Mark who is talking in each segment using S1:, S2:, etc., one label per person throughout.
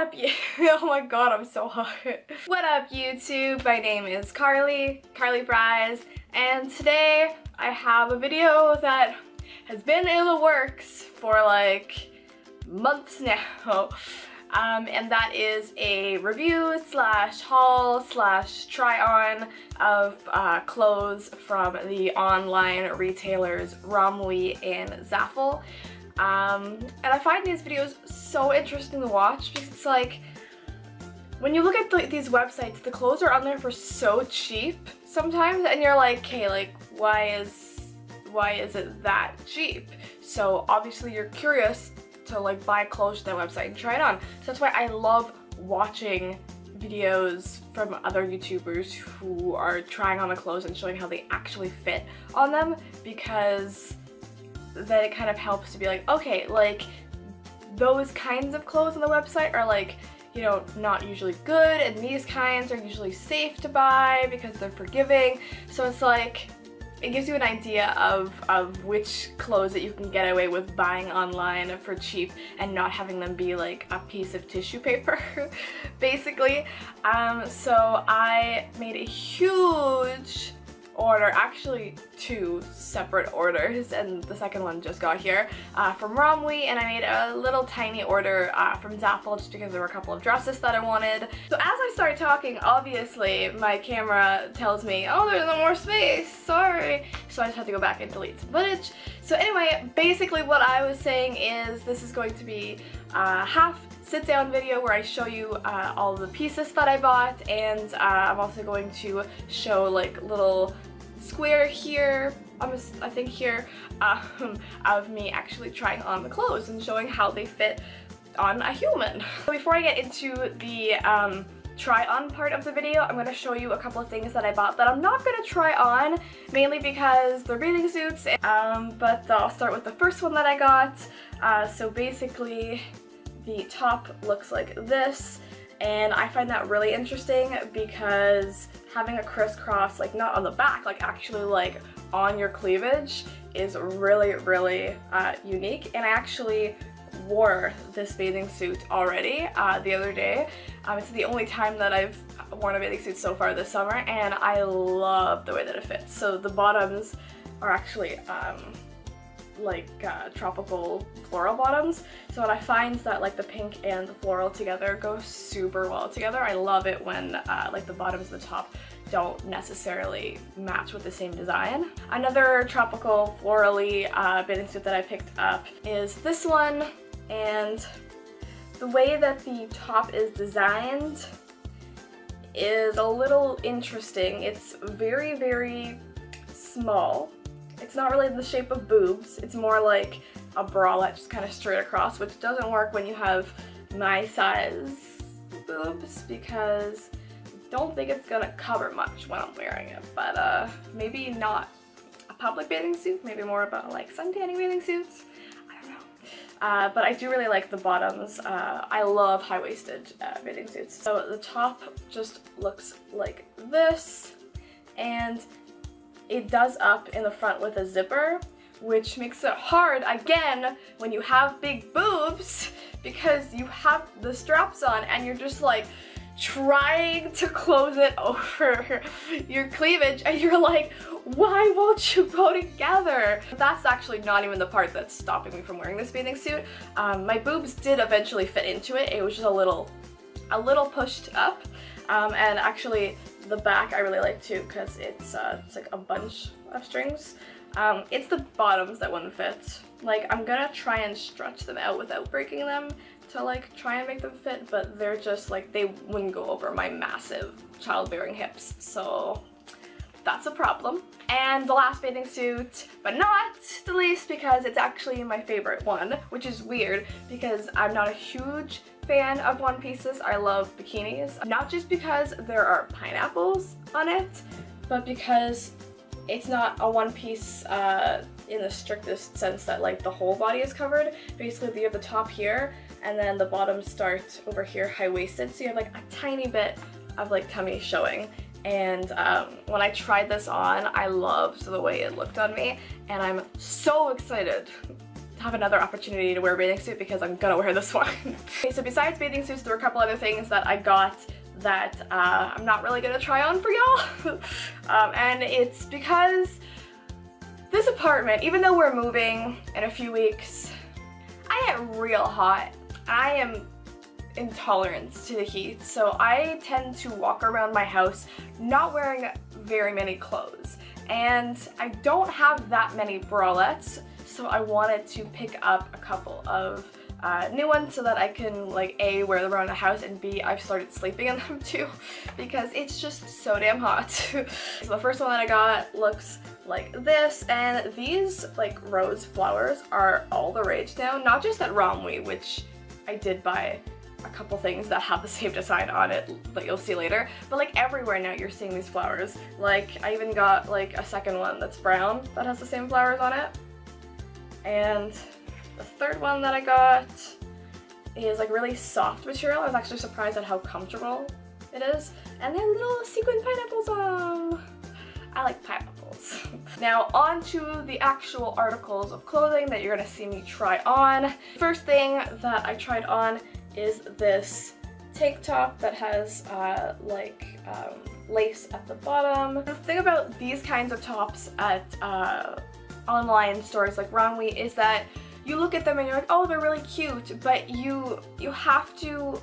S1: up, oh my god, I'm so hot. What up, YouTube? My name is Carly Fries, and today I have a video that has been in the works for like months now. And that is a review slash haul slash try on of clothes from the online retailers Romwe and Zaful. And I find these videos so interesting to watch because it's like, when you look at these websites, the clothes are on there for so cheap sometimes, and you're like, okay, like why is it that cheap? So obviously you're curious to like buy clothes to that website and try it on. So that's why I love watching videos from other YouTubers who are trying on the clothes and showing how they actually fit on them, because then it kind of helps to be like, okay, like those kinds of clothes on the website are like, you know, not usually good, and these kinds are usually safe to buy because they're forgiving. So it's like, it gives you an idea of which clothes that you can get away with buying online for cheap and not having them be like a piece of tissue paper, basically. So I made a huge order, actually 2 separate orders, and the second one just got here, from Romwe, and I made a little tiny order from Zaful just because there were a couple of dresses that I wanted. So as I start talking, obviously my camera tells me, oh, there's no more space, sorry. So I just had to go back and delete some footage. So anyway, basically what I was saying is this is going to be a half sit-down video where I show you all the pieces that I bought, and I'm also going to show like little square here, I think here, of me actually trying on the clothes and showing how they fit on a human. So before I get into the try on part of the video, I'm going to show you a couple of things that I bought that I'm not going to try on, mainly because they're bathing suits, but I'll start with the first one that I got. So basically the top looks like this, and I find that really interesting because having a crisscross, like not on the back, like actually like on your cleavage, is really, really unique. And I actually wore this bathing suit already the other day. It's the only time that I've worn a bathing suit so far this summer, and I love the way that it fits. So the bottoms are actually like tropical floral bottoms, so what I find is that like the pink and the floral together go super well together. I love it when like the bottoms and the top don't necessarily match with the same design. Another tropical florally bathing suit that I picked up is this one, and the way that the top is designed is a little interesting. It's very, very small. It's not really the shape of boobs, it's more like a bralette, just kind of straight across, which doesn't work when you have my size boobs because I don't think it's gonna cover much when I'm wearing it. But maybe not a public bathing suit, maybe more about like suntanning bathing suits, I don't know. But I do really like the bottoms. I love high-waisted bathing suits. So the top just looks like this, and it does up in the front with a zipper, which makes it hard, again, when you have big boobs, because you have the straps on and you're just like trying to close it over your cleavage, and you're like, why won't you go together? That's actually not even the part that's stopping me from wearing this bathing suit. My boobs did eventually fit into it. It was just a little pushed up, and actually the back I really like too because it's like a bunch of strings. It's the bottoms that wouldn't fit. Like, I'm gonna try and stretch them out without breaking them to like try and make them fit, but they're just like, they wouldn't go over my massive childbearing hips, so that's a problem. And the last bathing suit, but not the least, because it's actually my favorite one, which is weird because I'm not a huge fan of one pieces. I love bikinis, not just because there are pineapples on it, but because it's not a one piece in the strictest sense that like the whole body is covered. Basically you have the top here, and then the bottoms start over here high-waisted, so you have like a tiny bit of like tummy showing. And when I tried this on, I loved the way it looked on me, and I'm so excited to have another opportunity to wear a bathing suit because I'm gonna wear this one. Okay, so besides bathing suits, there were a couple other things that I got that I'm not really gonna try on for y'all. And it's because this apartment, even though we're moving in a few weeks, I get real hot. I am intolerant to the heat, so I tend to walk around my house not wearing very many clothes. And I don't have that many bralettes, so I wanted to pick up a couple of new ones so that I can like A, wear them around the house, and B, I've started sleeping in them too because it's just so damn hot. So the first one that I got looks like this, and these like rose flowers are all the rage now, not just at Romwe, which I did buy a couple things that have the same design on it that you'll see later, but like everywhere now you're seeing these flowers. Like I even got like a second one that's brown that has the same flowers on it, and the third one that I got is like really soft material. I was actually surprised at how comfortable it is, and they have little sequin pineapples on them. I like pineapples. Now on to the actual articles of clothing that you're gonna see me try on. First thing that I tried on is this tank top that has lace at the bottom. The thing about these kinds of tops at online stores like Romwe is that you look at them and you're like, oh, they're really cute, but you have to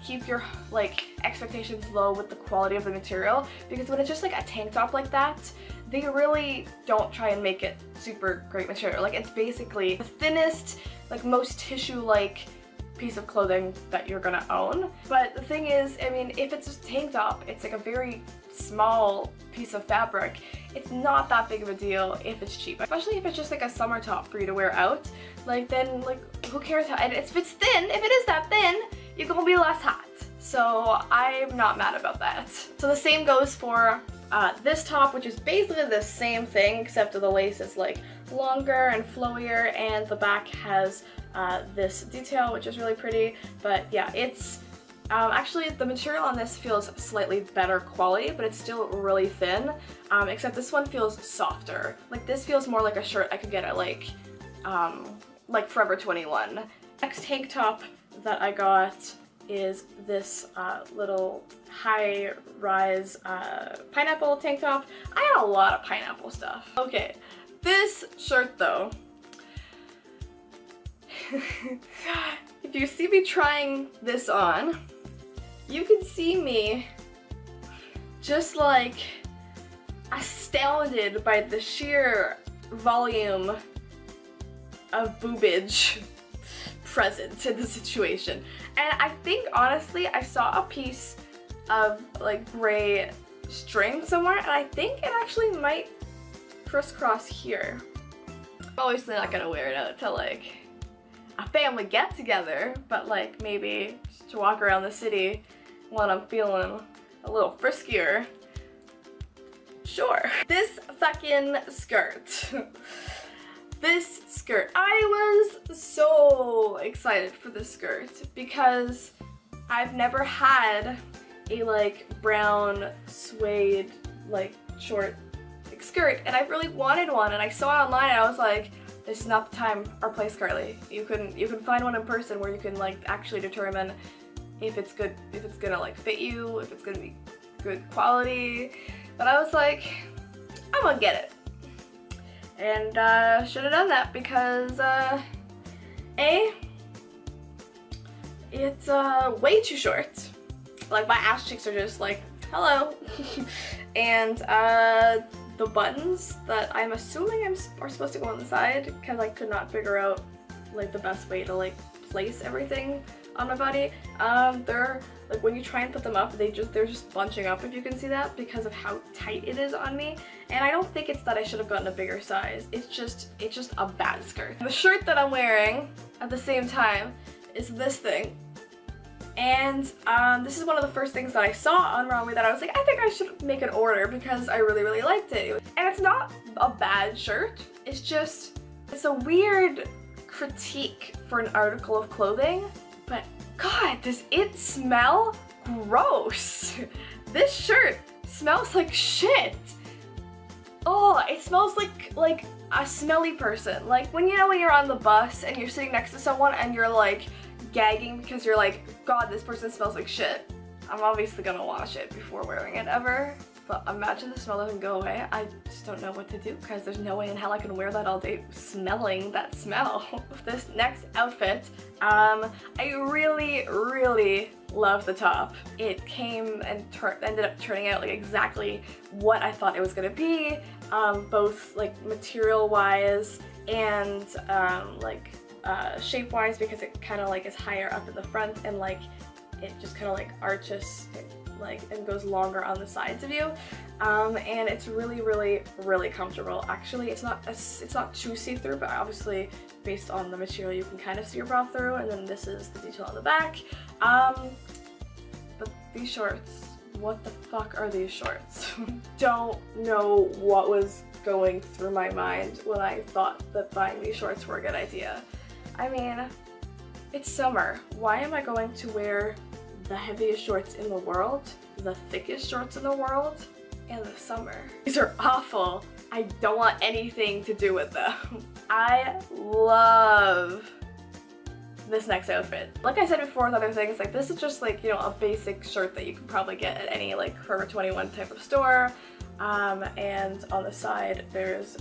S1: keep your like expectations low with the quality of the material, because when it's just like a tank top like that, they really don't try and make it super great material. Like it's basically the thinnest, like most tissue-like piece of clothing that you're gonna own. But the thing is, I mean, if it's just a tank top, it's like a very small piece of fabric. It's not that big of a deal if it's cheap, especially if it's just like a summer top for you to wear out. Like then, like who cares how, and if it's thin, if it is that thin, you're gonna be less hot. So I'm not mad about that. So the same goes for this top, which is basically the same thing, except the lace is like longer and flowier, and the back has this detail, which is really pretty. But yeah, it's actually the material on this feels slightly better quality, but it's still really thin, except this one feels softer. Like this feels more like a shirt I could get at like Forever 21. Next tank top that I got is this little high-rise pineapple tank top. I got a lot of pineapple stuff. Okay, this shirt though, if you see me trying this on, you can see me just like astounded by the sheer volume of boobage present in the situation. And I think honestly I saw a piece of like gray string somewhere, and I think it actually might crisscross here. I'm obviously not gonna wear it out to like a family get together, but like maybe just to walk around the city when I'm feeling a little friskier. Sure. This fucking skirt. This skirt. I was so excited for this skirt because I've never had a like brown suede like short like, skirt, and I really wanted one, and I saw it online and I was like, this is not the time or place, Carly. You can find one in person where you can like actually determine if it's good, if it's gonna like fit you, if it's gonna be good quality. But I was like, I'm gonna get it. And should have done that because A, it's way too short. Like my ass cheeks are just like, hello. And the buttons that I'm assuming are supposed to go on the side, because I could not figure out like the best way to like place everything on my body. They're like, when you try and put them up, they're just bunching up, if you can see that, because of how tight it is on me. And I don't think it's that I should have gotten a bigger size. It's just a bad skirt. The shirt that I'm wearing at the same time is this thing. And this is one of the first things that I saw on Romwe that I was like, I think I should make an order because I really, really liked it. And it's not a bad shirt. It's a weird critique for an article of clothing, but God, does it smell gross. This shirt smells like shit. Oh, it smells like a smelly person. Like when you know when you're on the bus and you're sitting next to someone and you're like gagging because you're like, God, this person smells like shit. I'm obviously gonna wash it before wearing it ever. But imagine the smell doesn't go away. I just don't know what to do because there's no way in hell I can wear that all day smelling that smell. This next outfit, I really, really love the top. It came and ended up turning out like exactly what I thought it was gonna be, both like material wise and shape wise, because it kind of like is higher up in the front and like it just kind of like arches and goes longer on the sides of you, and it's really, really, really comfortable. Actually, it's not too see-through, but obviously based on the material you can kind of see your bra through. And then this is the detail on the back. But these shorts, what the fuck are these shorts? Don't know what was going through my mind when I thought that buying these shorts were a good idea. I mean, it's summer. Why am I going to wear the heaviest shorts in the world, the thickest shorts in the world, in the summer? These are awful. I don't want anything to do with them. I love this next outfit. Like I said before with other things, like this is just like, you know, a basic shirt that you can probably get at any like Forever 21 type of store. And on the side there's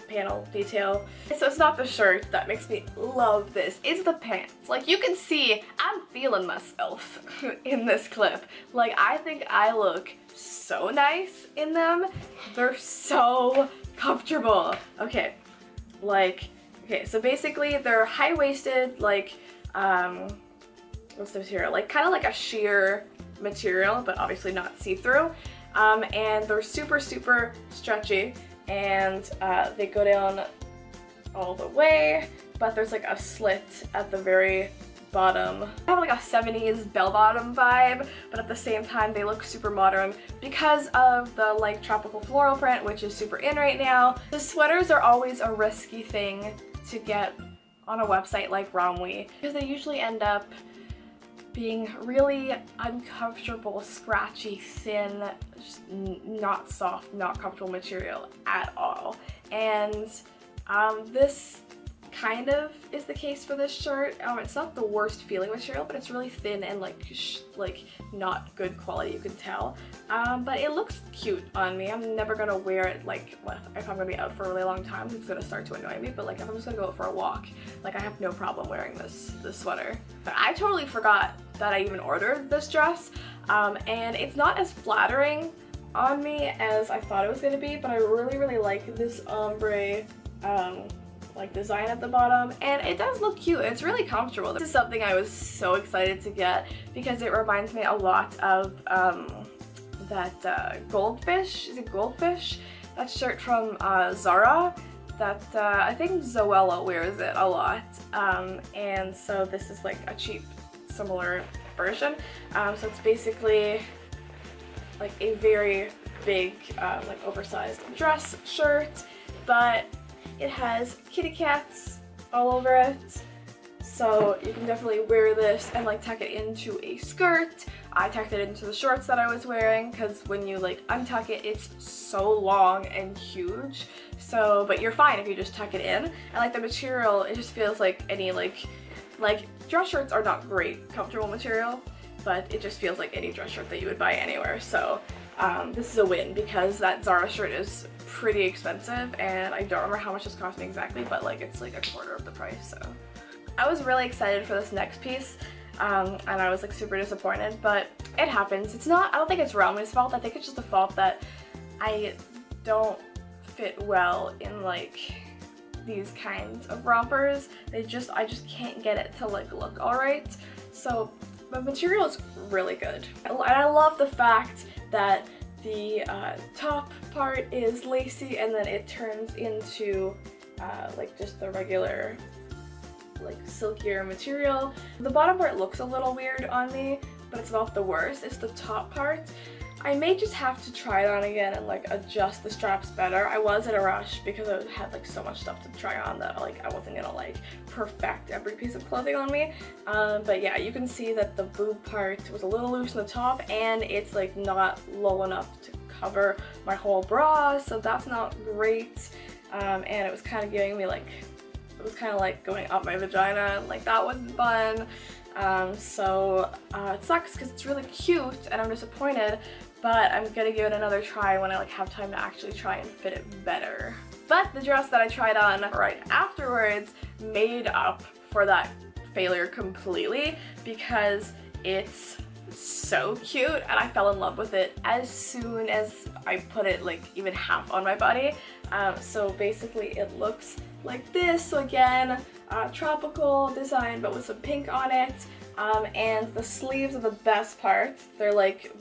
S1: panel detail. So it's not the shirt that makes me love this, it's the pants. Like you can see I'm feeling myself in this clip. Like I think I look so nice in them. They're so comfortable. Okay, so basically they're high-waisted, like what's the material? Like kind of like a sheer material, but obviously not see-through. And they're super, super stretchy. And they go down all the way, but there's like a slit at the very bottom. I have like a 70s bell-bottom vibe, but at the same time they look super modern because of the like tropical floral print, which is super in right now. The sweaters are always a risky thing to get on a website like Romwe because they usually end up being really uncomfortable, scratchy, thin, just not soft, not comfortable material at all. And this kind of is the case for this shirt. It's not the worst feeling material, but it's really thin and like not good quality, you can tell. But it looks cute on me. I'm never gonna wear it like if I'm gonna be out for a really long time. It's gonna start to annoy me, but like if I'm just gonna go out for a walk, like I have no problem wearing this sweater. But I totally forgot that I even ordered this dress, and it's not as flattering on me as I thought it was gonna be, but I really, really like this ombre like design at the bottom, and it does look cute. It's really comfortable. This is something I was so excited to get because it reminds me a lot of that Goldfish, is it Goldfish? That shirt from Zara that I think Zoella wears it a lot, and so this is like a cheap similar version. So it's basically like a very big like oversized dress shirt, but it has kitty cats all over it, so you can definitely wear this and like tuck it into a skirt. I tucked it into the shorts that I was wearing because when you like untuck it, it's so long and huge. So, but you're fine if you just tuck it in. And like the material, it just feels like any like dress shirts are not great comfortable material, but it just feels like any dress shirt that you would buy anywhere. So this is a win because that Zara shirt is pretty expensive, and I don't remember how much this cost me exactly, but like it's like a quarter of the price. So I was really excited for this next piece, and I was like super disappointed, but it happens. It's not, I don't think it's Romwe's fault. I think it's just the fault that I don't fit well in like these kinds of rompers. I just can't get it to like look alright. So the material is really good, and I love the fact that the top part is lacy and then it turns into like just the regular like silkier material. The bottom part looks a little weird on me, but it's not the worst. It's the top part. I may just have to try it on again and like adjust the straps better. I was in a rush because I had like so much stuff to try on that like I wasn't gonna like perfect every piece of clothing on me. But yeah, you can see that the boob part was a little loose in the top and it's like not low enough to cover my whole bra, so that's not great. And it was kind of giving me like, it was kind of like going up my vagina, like that wasn't fun. So it sucks because it's really cute and I'm disappointed, but I'm gonna give it another try when I like have time to actually try and fit it better. But the dress that I tried on right afterwards made up for that failure completely, because it's so cute and I fell in love with it as soon as I put it like even half on my body. So basically it looks like this. So again, tropical design but with some pink on it, and the sleeves are the best part. They're like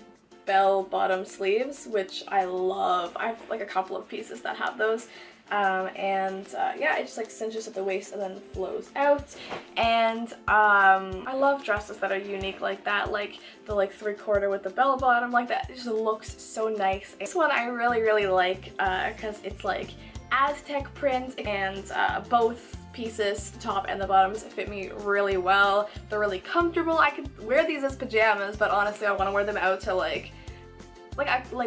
S1: bell bottom sleeves, which I love. I have like a couple of pieces that have those. Yeah, it just like cinches at the waist and then flows out. And I love dresses that are unique like that, like the like 3/4 with the bell bottom like that. It just looks so nice. This one I really like because it's like Aztec print, and both pieces, the top and the bottoms, fit me really well. They're really comfortable. I could wear these as pajamas, but honestly I want to wear them out to like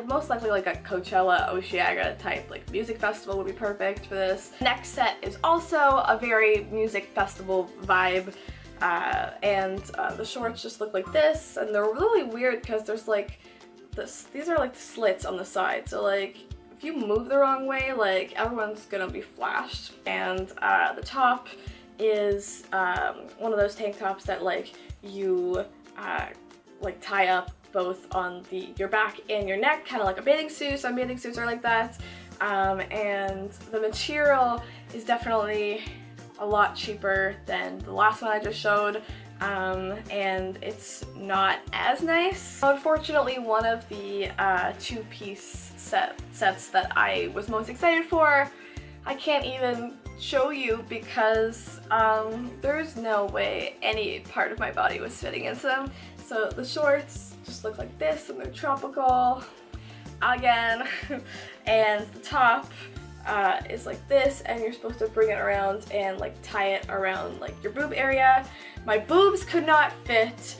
S1: most likely like a Coachella, Oceaga type like music festival would be perfect for this. Next set is also a very music festival vibe, and the shorts just look like this, and they're really weird because there's like these are like slits on the side, so like if you move the wrong way, like everyone's gonna be flashed. And the top is one of those tank tops that like you like tie up both on your back and your neck, kind of like a bathing suit. Some bathing suits are like that. And the material is definitely a lot cheaper than the last one I just showed, and it's not as nice. Unfortunately, one of the two-piece sets that I was most excited for, I can't even show you because there's no way any part of my body was fitting into them. So the shorts just look like this, and they're tropical again. And the top is like this, and you're supposed to bring it around and like tie it around like your boob area. My boobs could not fit.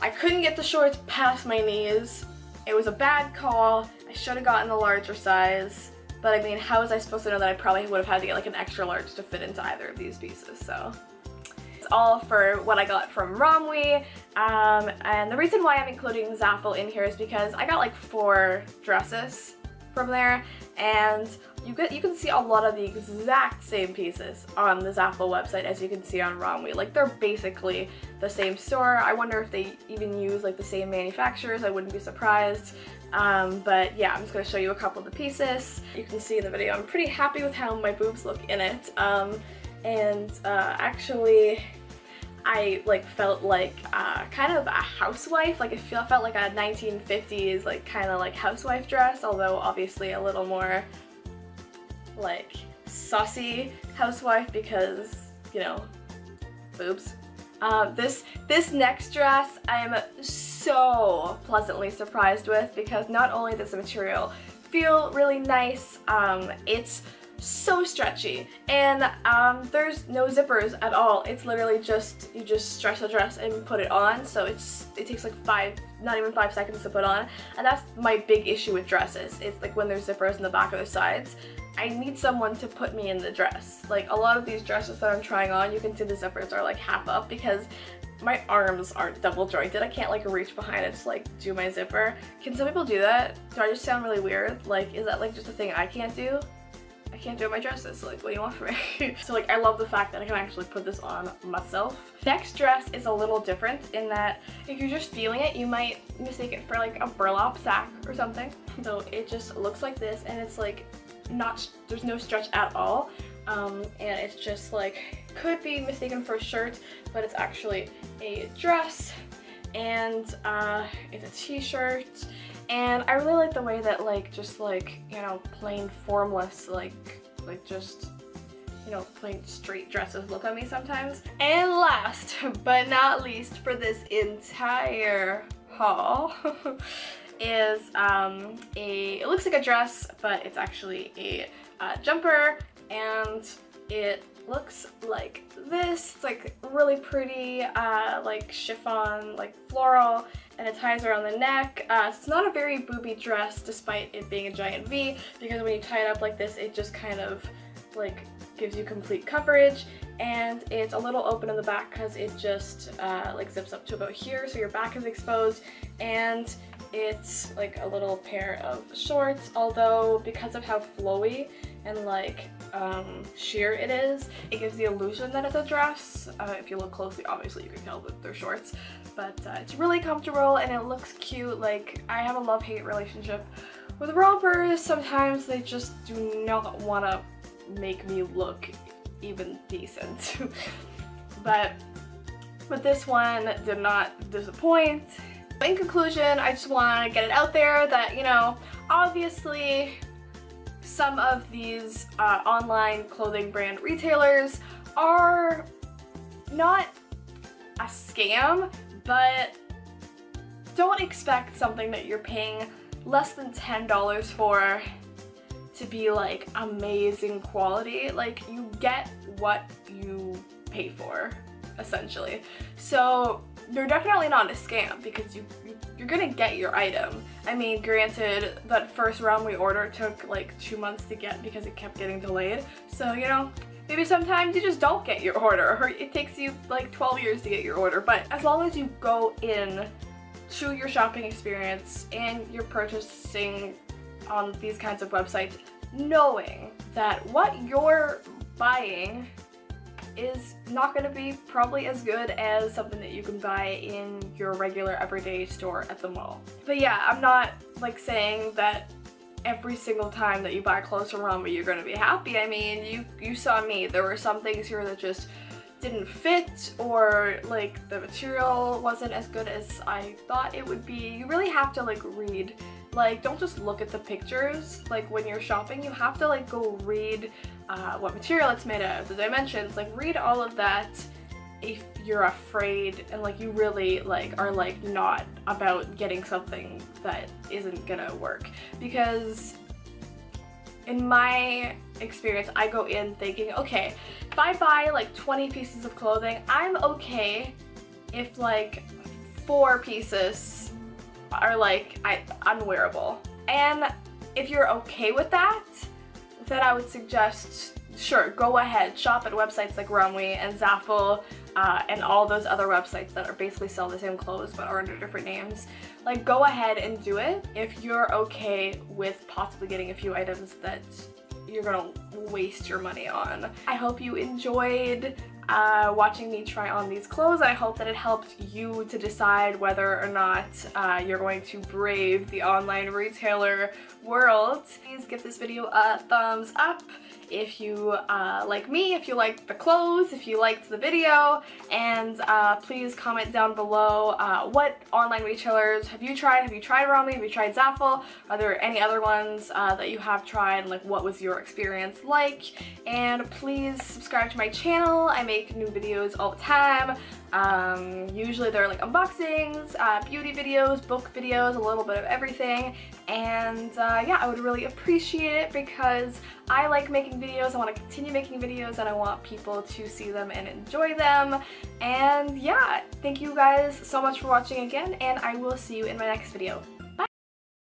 S1: I couldn't get the shorts past my knees. It was a bad call. I should have gotten the larger size, but I mean, how was I supposed to know that I probably would have had to get like an extra large to fit into either of these pieces? So all for what I got from Romwe, and the reason why I'm including Zaful in here is because I got like 4 dresses from there, and you can see a lot of the exact same pieces on the Zaful website as you can see on Romwe. Like they're basically the same store. I wonder if they even use like the same manufacturers. I wouldn't be surprised. But yeah, I'm just going to show you a couple of the pieces. You can see in the video I'm pretty happy with how my boobs look in it. Actually I like felt like kind of a housewife, like it felt like a 1950s like kind of like housewife dress, although obviously a little more like saucy housewife because, you know, boobs. This next dress I am so pleasantly surprised with because not only does the material feel really nice, it's so stretchy, and there's no zippers at all. It's literally just, you just stretch the dress and put it on, so it takes like not even 5 seconds to put on, and that's my big issue with dresses. It's like when there's zippers in the back or the sides, I need someone to put me in the dress. Like a lot of these dresses that I'm trying on, you can see the zippers are like half up because my arms aren't double jointed. I can't like reach behind it to like do my zipper. Can some people do that? Do I just sound really weird? Like, is that like just a thing I can't do? I can't do it in my dresses, so like what do you want from me? So like I love the fact that I can actually put this on myself. Next dress is a little different in that if you're just feeling it, you might mistake it for like a burlap sack or something. So it just looks like this, and it's like there's no stretch at all, and it's just like could be mistaken for a shirt, but it's actually a dress, and it's a t-shirt. And I really like the way that like just like, you know, plain formless like just, you know, plain straight dresses look on me sometimes. And last but not least for this entire haul is it looks like a dress, but it's actually a jumper, and it looks like this. It's like really pretty, like chiffon, like floral, and it ties around the neck. So it's not a very booby dress despite it being a giant V, because when you tie it up like this, it just kind of like gives you complete coverage. And it's a little open in the back because it just like zips up to about here, so your back is exposed. And it's like a little pair of shorts, although because of how flowy and like sheer it is, it gives the illusion that it's a dress. If you look closely, obviously you can tell that they're shorts, but it's really comfortable and it looks cute. Like, I have a love-hate relationship with rompers. Sometimes they just do not want to make me look even decent. But this one did not disappoint. In conclusion, I just want to get it out there that, you know, obviously some of these online clothing brand retailers are not a scam, but don't expect something that you're paying less than $10 for to be like amazing quality. Like, you get what you pay for, essentially. So they're definitely not a scam because you're gonna get your item. I mean, granted, that first Romwe order took like 2 months to get because it kept getting delayed. So, you know, maybe sometimes you just don't get your order, or it takes you like 12 years to get your order. But as long as you go in to your shopping experience and you're purchasing on these kinds of websites, knowing that what you're buying is not going to be probably as good as something that you can buy in your regular everyday store at the mall. But yeah, I'm not like saying that every single time that you buy clothes from Romwe you're going to be happy. I mean, you saw me. There were some things here that just didn't fit, or like the material wasn't as good as I thought it would be. You really have to like read. Like, don't just look at the pictures. Like, when you're shopping, you have to like go read what material it's made of, the dimensions, like read all of that if you're afraid and like you really like are like not about getting something that isn't gonna work. Because in my experience, I go in thinking, okay, if I buy like 20 pieces of clothing, I'm okay if like 4 pieces are like unwearable. And if you're okay with that, then I would suggest, sure, go ahead, shop at websites like Romwe and Zaful and all those other websites that are basically sell the same clothes but are under different names. Like, go ahead and do it if you're okay with possibly getting a few items that you're gonna waste your money on. I hope you enjoyed watching me try on these clothes. I hope that it helped you to decide whether or not you're going to brave the online retailer world. Please give this video a thumbs up if you like me, if you liked the clothes, if you liked the video, and please comment down below what online retailers have you tried? Have you tried Romwe? Have you tried Zaful? Are there any other ones that you have tried, and like what was your experience like? And please subscribe to my channel. I make new videos all the time. Usually they're like unboxings, beauty videos, book videos, a little bit of everything. And yeah, I would really appreciate it because I like making videos, I want to continue making videos, and I want people to see them and enjoy them. And yeah, thank you guys so much for watching again, and I will see you in my next video.